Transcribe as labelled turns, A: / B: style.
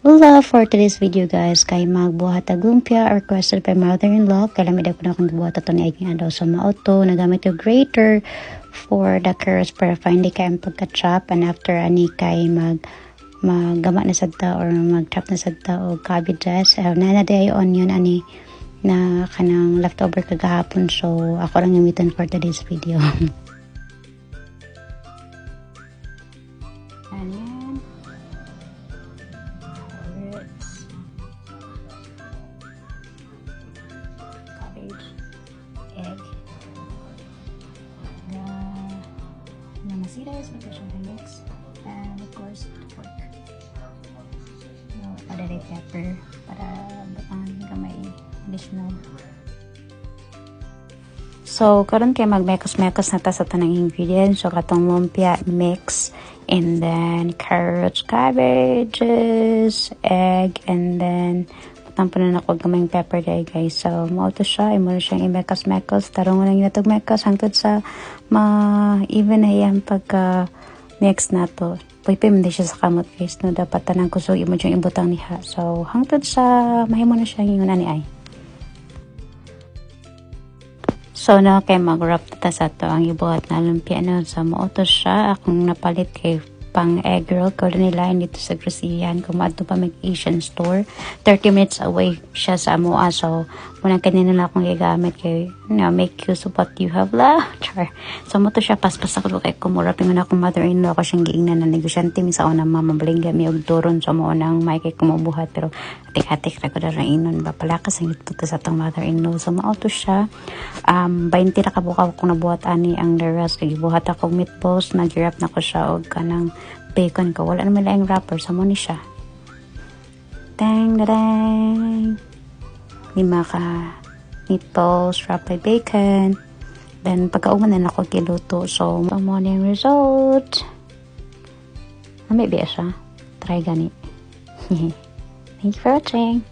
A: Love for today's video guys kay magbuhat og lumpia requested by mother-in-law kay lamig ko na akong gibuhat ato ni aging adlaw sa maoto nagamit yung grater for the curds para hindi kay ang pagka-chop and after ani kay maggama na sadta or mag-chop na sadta og cabbages nana day onion ani na kanang leftover kagahapon so ako lang gamiton for today's video. Onion, carrots, cabbage, egg, the masitas because of the mix, and of course pork. Pada red pepper para gamay additional. So, karon kay magmekos-mekos na ta sa tanang ingredients. So, katong lumpia mix, and then carrots, cabbages, egg, and then patampo na ako gamayng pepper day guys. So, mao to siya. Imo na siyang imekos-mekos. Tarong na lang natog mekos hangtod sa ma-even na yan pagka mix na to. Pwede hindi siya sa kamot guys. No, dapat tanang kusog imo diyang ibutang niha. So, hangtod sa mahimo na siya yung ani ay. So, na kay mag-wrap ta sa to ang ibuhat na lumpia no. So, mautos siya. Akong napalit kay pang egg roll ko nila dito sa Grasian. Kung maadto pa mag Asian store. 30 minutes away siya sa Amoa. So, muna kanina na akong gigamit kay make use of what you have la. Char. So, mautos siya. Paspas ako kay kumura. Pingon akong mother-in-law ko siyang giingnan na negosyante. Minsa ako na mamabalingga mi og turon sa mo nang may kay kumubuhat. Pero, atik-atik na ko na inon ba palakas ang ito sa itong mother-in-law. So, mautos siya. 20 na kabukaw kung nabuhat ani ang the rest. Kaya buhat akong meatballs. Nag-wrap na ko siya og kanang bacon ko. Wala naman lang wrapper. Sa mo ni siya. Dang, dang. 5 ka meatballs wrapped by bacon. Then, pagkauman na ako kiluto. So, ang morning result. May biya siya. Try gani. Thank you for watching.